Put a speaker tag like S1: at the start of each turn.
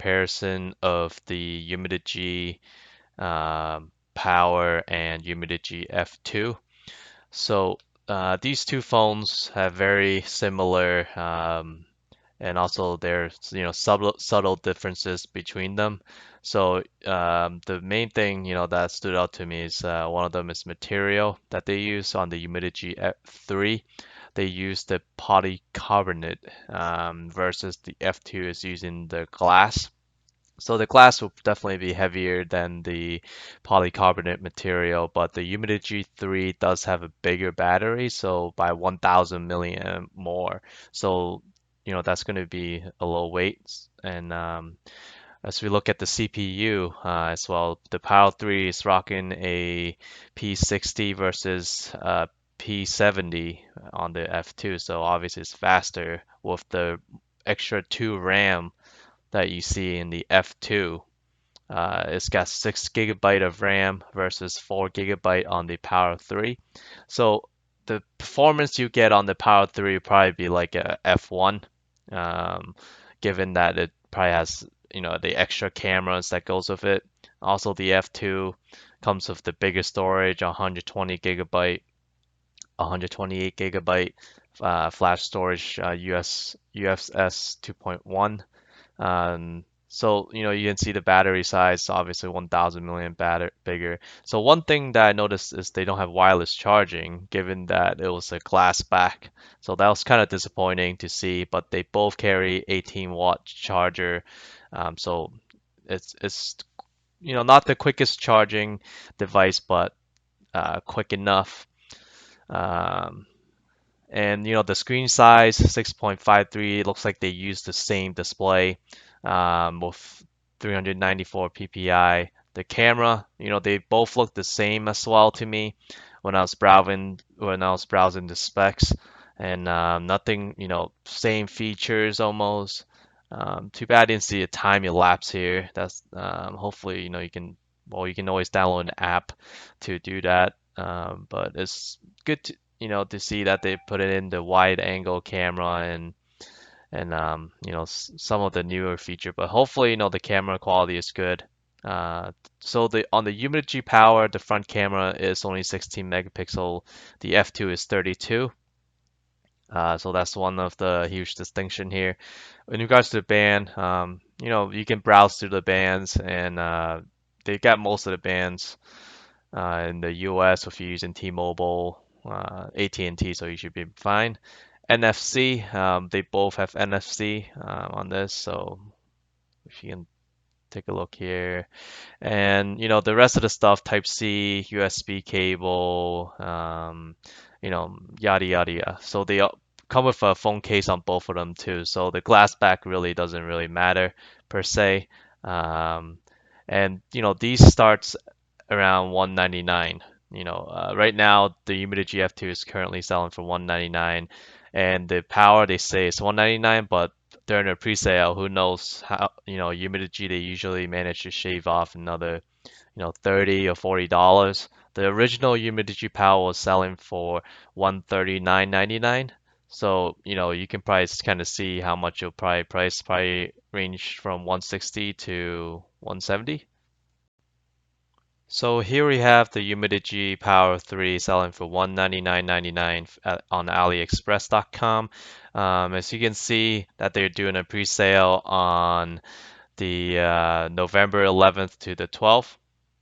S1: comparison of the Umidigi Power and Umidigi F2. So these two phones have very similar and also there's subtle differences between them. So the main thing that stood out to me is one of them is material that they use on the Umidigi F3. They use the polycarbonate versus the F2 is using the glass. So the glass will definitely be heavier than the polycarbonate material, but the Umidigi 3 does have a bigger battery, so by 1000 milliamp more. So, that's going to be a low weight. And as we look at the CPU as well, the Power 3 is rocking a P60 versus P70 on the F2, so obviously it's faster with the extra 2 RAM that you see in the F2. It's got 6 GB of RAM versus 4 GB on the Power 3. So the performance you get on the Power 3 would probably be like a F1, um, given that it probably has the extra cameras that goes with it. Also, the F2 comes with the bigger storage, 120 GB, 128 GB flash storage, UFS 2.1. So, you can see the battery size, obviously 1000 milliamp bigger. So one thing that I noticed is they don't have wireless charging, given that it was a glass back. So that was kind of disappointing to see, but they both carry 18-watt charger. So it's not the quickest charging device, but quick enough. Um, and the screen size 6.53, it looks like they use the same display with 394 ppi. The camera, they both look the same as well to me when I was browsing the specs, and nothing, same features almost. Too bad I didn't see a time elapse here. That's hopefully you can always download an app to do that. But it's good to see that they put it in the wide angle camera and some of the newer feature. But hopefully, the camera quality is good. So on the Umidigi Power, the front camera is only 16 megapixel. The f2 is 32. So that's one of the huge distinction here. In regards to the band, you can browse through the bands, and they got most of the bands in the US if you're using T-Mobile, AT&T, so you should be fine. NFC, they both have NFC on this, so if you can take a look here. And the rest of the stuff, Type C, USB cable, yada yada yada. So they come with a phone case on both of them too. So the glass back really doesn't really matter per se. Um, and these starts around 199. Right now the Umidigi F2 is currently selling for 199, and the power they say is 199, but during a pre-sale, who knows how, Umidigi they usually manage to shave off another, 30 or $40. The original Umidigi Power was selling for 139.99. So, you can probably kind of see how much you'll probably range from 160 to 170. So here we have the Umidigi Power 3 selling for 199.99 on AliExpress.com. As you can see that they're doing a pre-sale on the November 11th to the 12th.